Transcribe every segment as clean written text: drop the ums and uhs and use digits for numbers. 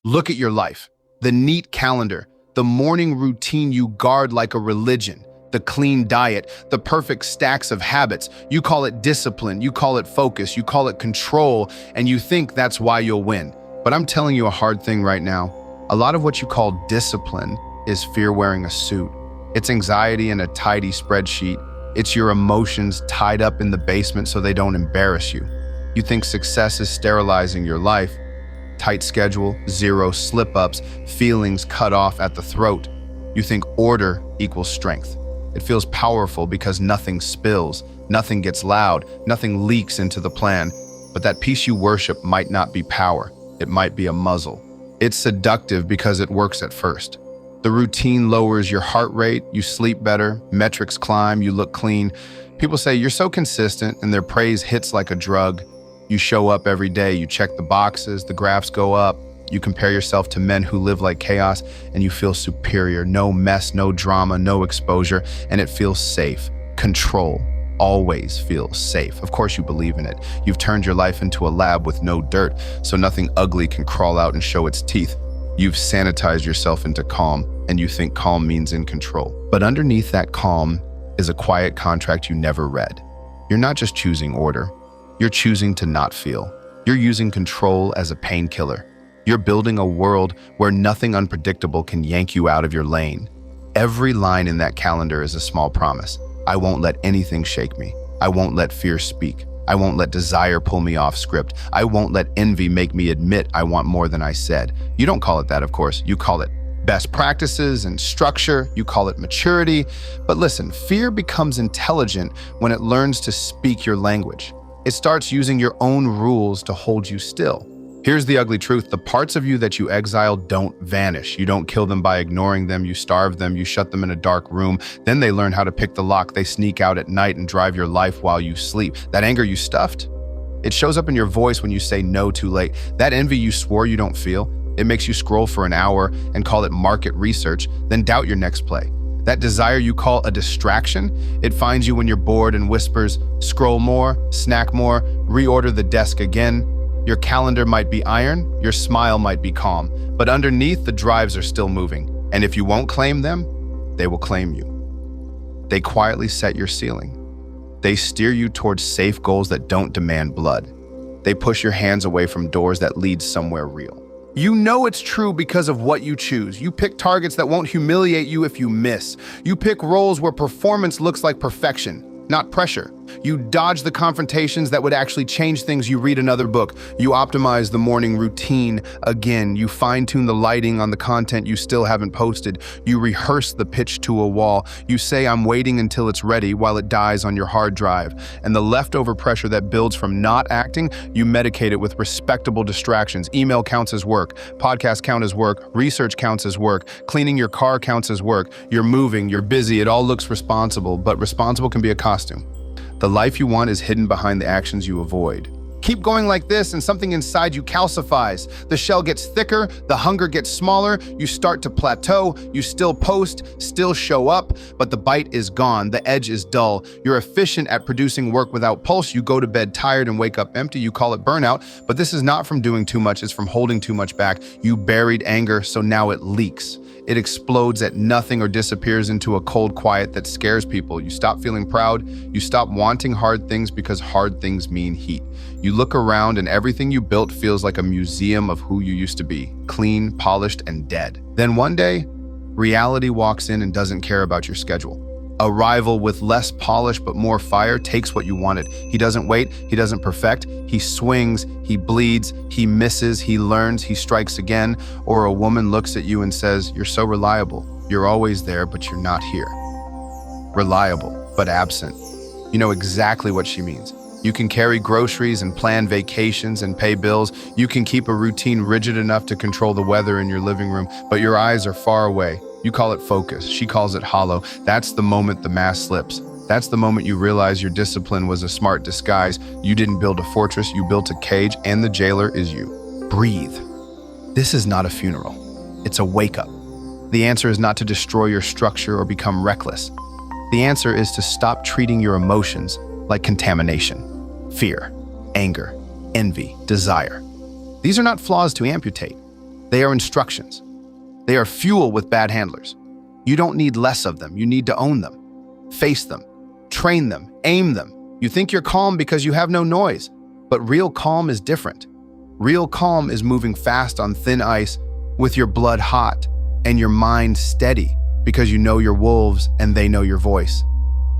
Look at your life. The neat calendar, the morning routine you guard like a religion, the clean diet, the perfect stacks of habits. You call it discipline, you call it focus, you call it control, and you think that's why you'll win. But I'm telling you a hard thing right now. A lot of what you call discipline is fear wearing a suit. It's anxiety in a tidy spreadsheet. It's your emotions tied up in the basement so they don't embarrass you. You think success is sterilizing your life. Tight schedule, zero slip-ups, feelings cut off at the throat. You think order equals strength. It feels powerful because nothing spills, nothing gets loud, nothing leaks into the plan. But that peace you worship might not be power. It might be a muzzle. It's seductive because it works at first. The routine lowers your heart rate, you sleep better, metrics climb, you look clean. People say you're so consistent and their praise hits like a drug. You show up every day, you check the boxes, the graphs go up. You compare yourself to men who live like chaos and you feel superior. No mess, no drama, no exposure, and it feels safe. Control always feels safe. Of course you believe in it. You've turned your life into a lab with no dirt, so nothing ugly can crawl out and show its teeth. You've sanitized yourself into calm, and you think calm means in control. But underneath that calm is a quiet contract you never read. You're not just choosing order. You're choosing to not feel. You're using control as a painkiller. You're building a world where nothing unpredictable can yank you out of your lane. Every line in that calendar is a small promise. I won't let anything shake me. I won't let fear speak. I won't let desire pull me off script. I won't let envy make me admit I want more than I said. You don't call it that, of course. You call it best practices and structure. You call it maturity. But listen, fear becomes intelligent when it learns to speak your language. It starts using your own rules to hold you still. Here's the ugly truth. The parts of you that you exile don't vanish. You don't kill them by ignoring them. You starve them. You shut them in a dark room. Then they learn how to pick the lock. They sneak out at night and drive your life while you sleep. That anger you stuffed, it shows up in your voice when you say no too late. That envy you swore you don't feel, it makes you scroll for an hour and call it market research, then doubt your next play. That desire you call a distraction, it finds you when you're bored and whispers, scroll more, snack more, reorder the desk again. Your calendar might be iron, your smile might be calm, but underneath the drives are still moving. And if you won't claim them, they will claim you. They quietly set your ceiling. They steer you towards safe goals that don't demand blood. They push your hands away from doors that lead somewhere real. You know it's true because of what you choose. You pick targets that won't humiliate you if you miss. You pick roles where performance looks like perfection, not pressure. You dodge the confrontations that would actually change things. You read another book. You optimize the morning routine again. You fine-tune the lighting on the content you still haven't posted. You rehearse the pitch to a wall. You say, I'm waiting until it's ready while it dies on your hard drive. And the leftover pressure that builds from not acting, you medicate it with respectable distractions. Email counts as work. Podcast count as work. Research counts as work. Cleaning your car counts as work. You're moving. You're busy. It all looks responsible, but responsible can be a costume. The life you want is hidden behind the actions you avoid. Keep going like this and something inside you calcifies. The shell gets thicker, the hunger gets smaller, you start to plateau, you still post, still show up, but the bite is gone, the edge is dull. You're efficient at producing work without pulse, you go to bed tired and wake up empty, you call it burnout, but this is not from doing too much, it's from holding too much back. You buried anger, so now it leaks. It explodes at nothing or disappears into a cold quiet that scares people. You stop feeling proud. You stop wanting hard things because hard things mean heat. You look around and everything you built feels like a museum of who you used to be, clean, polished, and dead. Then one day, reality walks in and doesn't care about your schedule. A rival with less polish but more fire takes what you wanted. He doesn't wait, he doesn't perfect, he swings, he bleeds, he misses, he learns, he strikes again. Or a woman looks at you and says, you're so reliable. You're always there, but you're not here. Reliable, but absent. You know exactly what she means. You can carry groceries and plan vacations and pay bills. You can keep a routine rigid enough to control the weather in your living room, but your eyes are far away. You call it focus. She calls it hollow. That's the moment the mask slips. That's the moment you realize your discipline was a smart disguise. You didn't build a fortress, you built a cage, and the jailer is you. Breathe. This is not a funeral. It's a wake-up. The answer is not to destroy your structure or become reckless. The answer is to stop treating your emotions like contamination. Fear, anger, envy, desire. These are not flaws to amputate. They are instructions. They are fuel with bad handlers. You don't need less of them. You need to own them, face them, train them, aim them. You think you're calm because you have no noise, but real calm is different. Real calm is moving fast on thin ice with your blood hot and your mind steady because you know your wolves and they know your voice.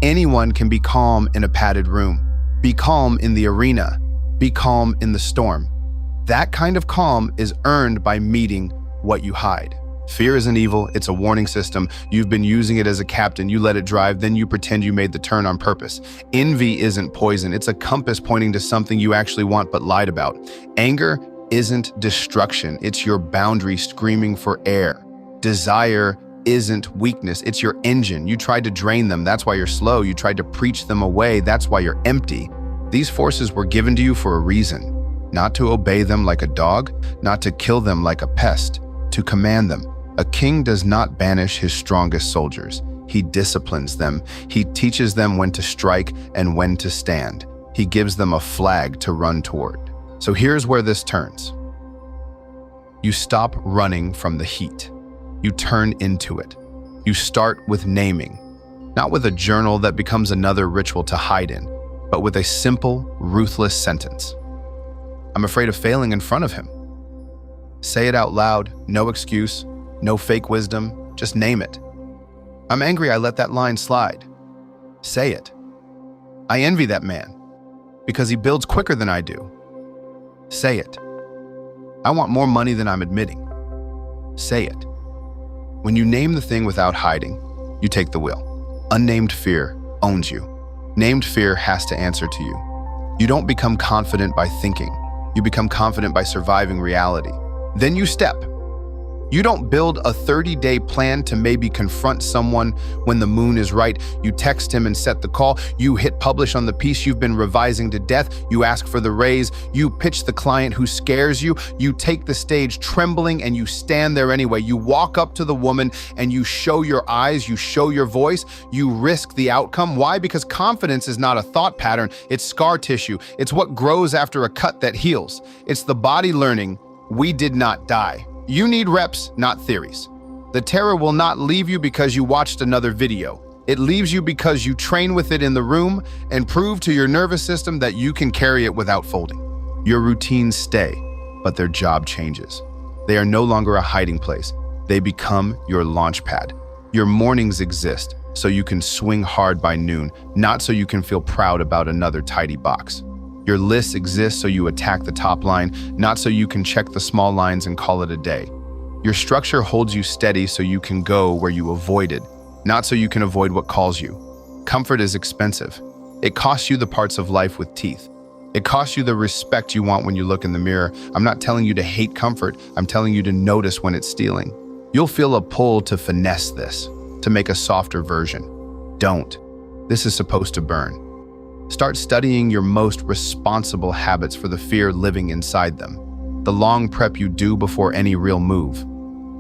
Anyone can be calm in a padded room. Be calm in the arena. Be calm in the storm. That kind of calm is earned by meeting what you hide. Fear isn't evil, it's a warning system. You've been using it as a captain, you let it drive, then you pretend you made the turn on purpose. Envy isn't poison, it's a compass pointing to something you actually want but lied about. Anger isn't destruction, it's your boundary screaming for air. Desire isn't weakness, it's your engine. You tried to drain them, that's why you're slow. You tried to preach them away, that's why you're empty. These forces were given to you for a reason. Not to obey them like a dog, not to kill them like a pest, to command them. A king does not banish his strongest soldiers. He disciplines them. He teaches them when to strike and when to stand. He gives them a flag to run toward. So here's where this turns. You stop running from the heat. You turn into it. You start with naming, not with a journal that becomes another ritual to hide in, but with a simple, ruthless sentence. I'm afraid of failing in front of him. Say it out loud, no excuse, no fake wisdom, just name it. I'm angry I let that line slide. Say it. I envy that man because he builds quicker than I do. Say it. I want more money than I'm admitting. Say it. When you name the thing without hiding, you take the wheel. Unnamed fear owns you. Named fear has to answer to you. You don't become confident by thinking. You become confident by surviving reality. Then you step. You don't build a 30-day plan to maybe confront someone when the moon is right. You text him and set the call. You hit publish on the piece you've been revising to death. You ask for the raise. You pitch the client who scares you. You take the stage trembling and you stand there anyway. You walk up to the woman and you show your eyes. You show your voice. You risk the outcome. Why? Because confidence is not a thought pattern. It's scar tissue. It's what grows after a cut that heals. It's the body learning, we did not die. You need reps, not theories. The terror will not leave you because you watched another video. It leaves you because you train with it in the room and prove to your nervous system that you can carry it without folding. Your routines stay, but their job changes. They are no longer a hiding place. They become your launch pad. Your mornings exist so you can swing hard by noon, not so you can feel proud about another tidy box. Your lists exist so you attack the top line, not so you can check the small lines and call it a day. Your structure holds you steady so you can go where you avoided, not so you can avoid what calls you. Comfort is expensive. It costs you the parts of life with teeth. It costs you the respect you want when you look in the mirror. I'm not telling you to hate comfort. I'm telling you to notice when it's stealing. You'll feel a pull to finesse this, to make a softer version. Don't. This is supposed to burn. Start studying your most responsible habits for the fear living inside them. The long prep you do before any real move.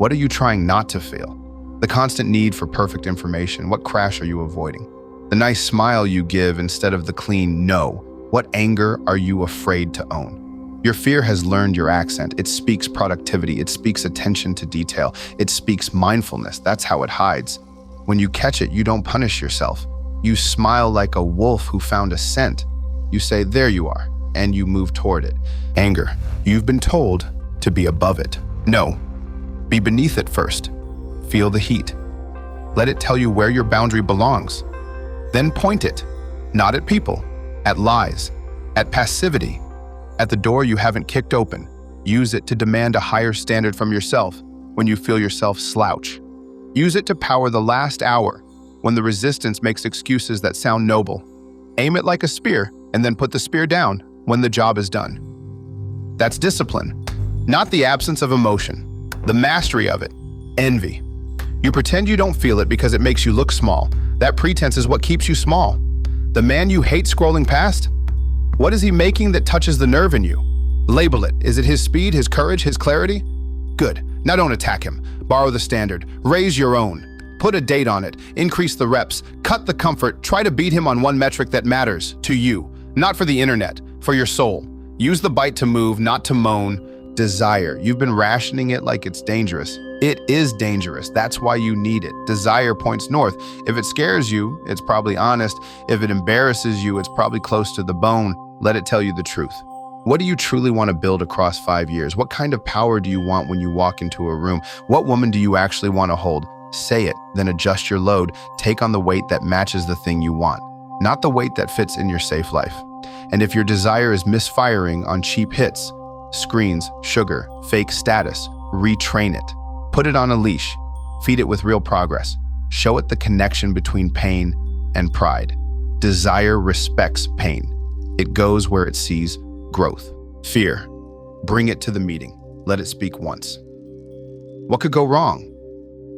What are you trying not to feel? The constant need for perfect information. What crash are you avoiding? The nice smile you give instead of the clean no. What anger are you afraid to own? Your fear has learned your accent. It speaks productivity. It speaks attention to detail. It speaks mindfulness. That's how it hides. When you catch it, you don't punish yourself. You smile like a wolf who found a scent. You say, there you are, and you move toward it. Anger. You've been told to be above it. No. Be beneath it first. Feel the heat. Let it tell you where your boundary belongs. Then point it, not at people, at lies, at passivity, at the door you haven't kicked open. Use it to demand a higher standard from yourself when you feel yourself slouch. Use it to power the last hour when the resistance makes excuses that sound noble. Aim it like a spear and then put the spear down when the job is done. That's discipline, not the absence of emotion, the mastery of it. Envy. You pretend you don't feel it because it makes you look small. That pretense is what keeps you small. The man you hate scrolling past? What is he making that touches the nerve in you? Label it. Is it his speed, his courage, his clarity? Good. Now don't attack him. Borrow the standard. Raise your own. Put a date on it, increase the reps, cut the comfort, try to beat him on one metric that matters to you, not for the internet, for your soul. Use the bite to move, not to moan. Desire. You've been rationing it like it's dangerous. It is dangerous. That's why you need it. Desire points north. If it scares you, it's probably honest. If it embarrasses you, it's probably close to the bone. Let it tell you the truth. What do you truly want to build across 5 years? What kind of power do you want when you walk into a room? What woman do you actually want to hold? Say it, then adjust your load. Take on the weight that matches the thing you want, not the weight that fits in your safe life. And if your desire is misfiring on cheap hits, screens, sugar, fake status, retrain it. Put it on a leash. Feed it with real progress. Show it the connection between pain and pride. Desire respects pain. It goes where it sees growth. Fear. Bring it to the meeting. Let it speak once. What could go wrong?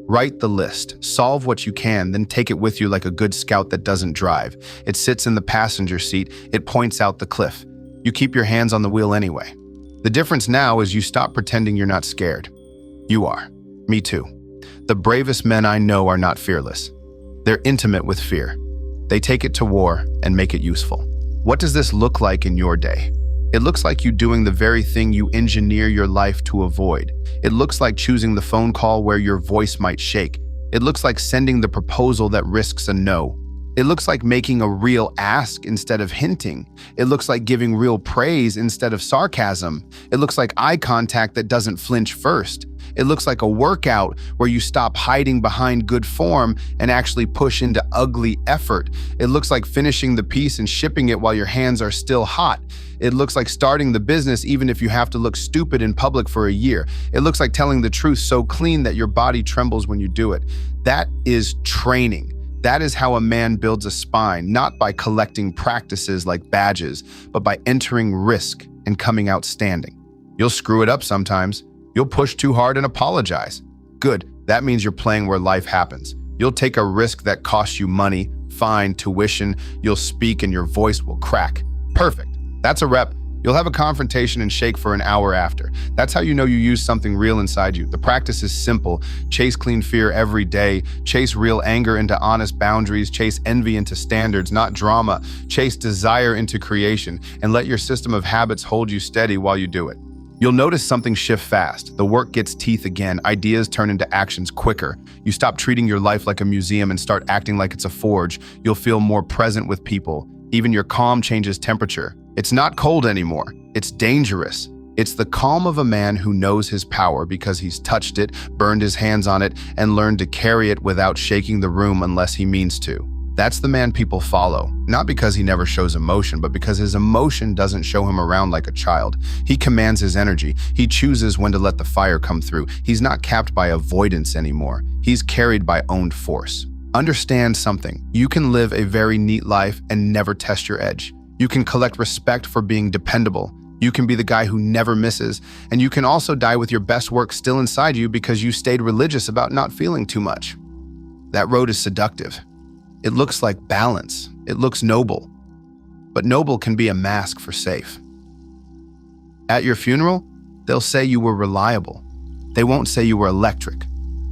Write the list. Solve what you can, then take it with you like a good scout that doesn't drive. It sits in the passenger seat. It points out the cliff. You keep your hands on the wheel anyway. The difference now is you stop pretending you're not scared. You are. Me too. The bravest men I know are not fearless. They're intimate with fear. They take it to war and make it useful. What does this look like in your day? It looks like you doing the very thing you engineer your life to avoid. It looks like choosing the phone call where your voice might shake. It looks like sending the proposal that risks a no. It looks like making a real ask instead of hinting. It looks like giving real praise instead of sarcasm. It looks like eye contact that doesn't flinch first. It looks like a workout where you stop hiding behind good form and actually push into ugly effort. It looks like finishing the piece and shipping it while your hands are still hot. It looks like starting the business even if you have to look stupid in public for a year. It looks like telling the truth so clean that your body trembles when you do it. That is training. That is how a man builds a spine, not by collecting practices like badges, but by entering risk and coming out standing. You'll screw it up sometimes. You'll push too hard and apologize. Good, that means you're playing where life happens. You'll take a risk that costs you money, fine, tuition. You'll speak and your voice will crack. Perfect. That's a rep. You'll have a confrontation and shake for an hour after. That's how you know you use something real inside you. The practice is simple. Chase clean fear every day. Chase real anger into honest boundaries. Chase envy into standards, not drama. Chase desire into creation, and let your system of habits hold you steady while you do it. You'll notice something shift fast. The work gets teeth again. Ideas turn into actions quicker. You stop treating your life like a museum and start acting like it's a forge. You'll feel more present with people. Even your calm changes temperature. It's not cold anymore. It's dangerous. It's the calm of a man who knows his power because he's touched it, burned his hands on it, and learned to carry it without shaking the room unless he means to. That's the man people follow, not because he never shows emotion, but because his emotion doesn't show him around like a child. He commands his energy. He chooses when to let the fire come through. He's not capped by avoidance anymore. He's carried by owned force. Understand something. You can live a very neat life and never test your edge. You can collect respect for being dependable. You can be the guy who never misses. And you can also die with your best work still inside you because you stayed religious about not feeling too much. That road is seductive. It looks like balance. It looks noble. But noble can be a mask for safe. At your funeral, they'll say you were reliable. They won't say you were electric.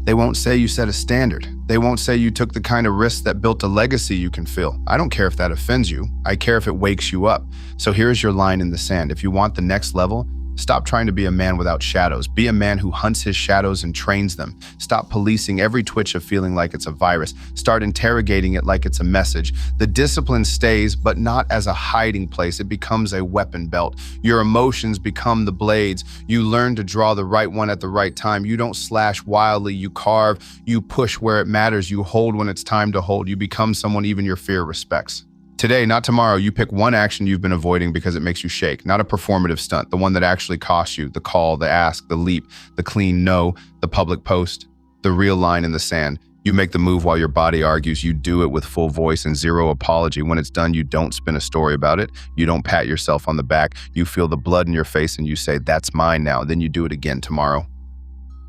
They won't say you set a standard. They won't say you took the kind of risks that built a legacy you can feel. I don't care if that offends you. I care if it wakes you up. So here's your line in the sand. If you want the next level, stop trying to be a man without shadows. Be a man who hunts his shadows and trains them. Stop policing every twitch of feeling like it's a virus. Start interrogating it like it's a message. The discipline stays, but not as a hiding place. It becomes a weapon belt. Your emotions become the blades. You learn to draw the right one at the right time. You don't slash wildly. You carve. You push where it matters. You hold when it's time to hold. You become someone even your fear respects. Today, not tomorrow, you pick one action you've been avoiding because it makes you shake, not a performative stunt, the one that actually costs you, the call, the ask, the leap, the clean no, the public post, the real line in the sand. You make the move while your body argues. You do it with full voice and zero apology. When it's done, you don't spin a story about it. You don't pat yourself on the back. You feel the blood in your face and you say, that's mine now. Then you do it again tomorrow.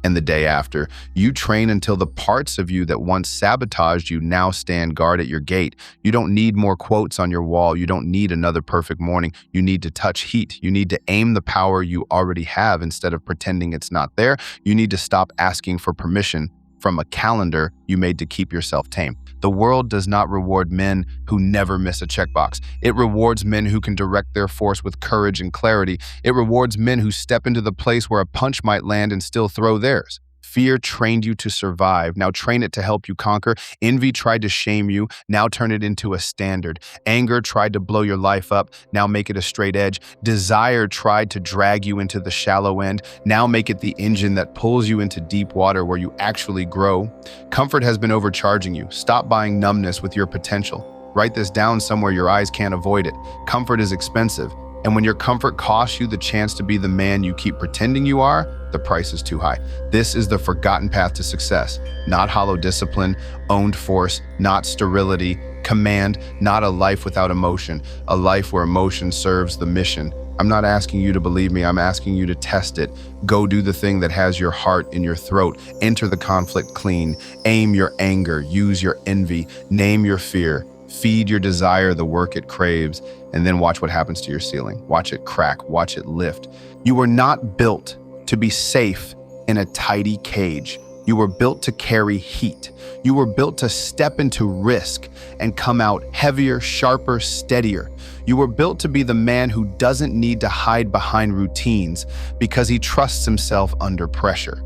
And the day after, you train until the parts of you that once sabotaged you now stand guard at your gate. You don't need more quotes on your wall. You don't need another perfect morning. You need to touch heat. You need to aim the power you already have instead of pretending it's not there. You need to stop asking for permission from a calendar you made to keep yourself tame. The world does not reward men who never miss a checkbox. It rewards men who can direct their force with courage and clarity. It rewards men who step into the place where a punch might land and still throw theirs. Fear trained you to survive. Now train it to help you conquer. Envy tried to shame you. Now turn it into a standard. Anger tried to blow your life up. Now make it a straight edge. Desire tried to drag you into the shallow end. Now make it the engine that pulls you into deep water where you actually grow. Comfort has been overcharging you. Stop buying numbness with your potential. Write this down somewhere your eyes can't avoid it. Comfort is expensive. And when your comfort costs you the chance to be the man you keep pretending you are, the price is too high. This is the forgotten path to success, not hollow discipline, owned force, not sterility, command, not a life without emotion, a life where emotion serves the mission. I'm not asking you to believe me, I'm asking you to test it. Go do the thing that has your heart in your throat. Enter the conflict clean. Aim your anger, use your envy, name your fear. Feed your desire the work it craves, and then watch what happens to your ceiling. Watch it crack, watch it lift. You were not built to be safe in a tidy cage. You were built to carry heat. You were built to step into risk and come out heavier, sharper, steadier. You were built to be the man who doesn't need to hide behind routines because he trusts himself under pressure.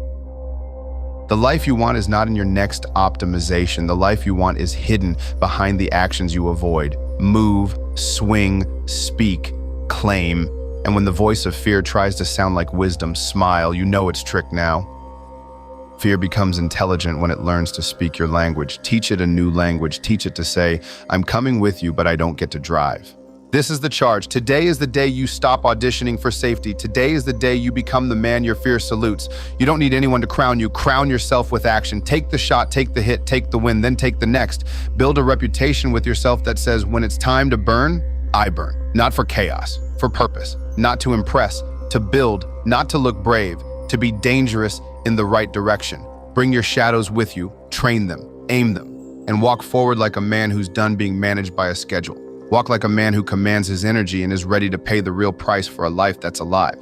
The life you want is not in your next optimization. The life you want is hidden behind the actions you avoid. Move, swing, speak, claim. And when the voice of fear tries to sound like wisdom, smile. You know it's tricked now. Fear becomes intelligent when it learns to speak your language. Teach it a new language. Teach it to say, I'm coming with you, but I don't get to drive. This is the charge. Today is the day you stop auditioning for safety. Today is the day you become the man your fear salutes. You don't need anyone to crown you. Crown yourself with action. Take the shot, take the hit, take the win, then take the next. Build a reputation with yourself that says, when it's time to burn, I burn. Not for chaos, for purpose. Not to impress, to build, not to look brave, to be dangerous in the right direction. Bring your shadows with you, train them, aim them, and walk forward like a man who's done being managed by a schedule. Walk like a man who commands his energy and is ready to pay the real price for a life that's alive.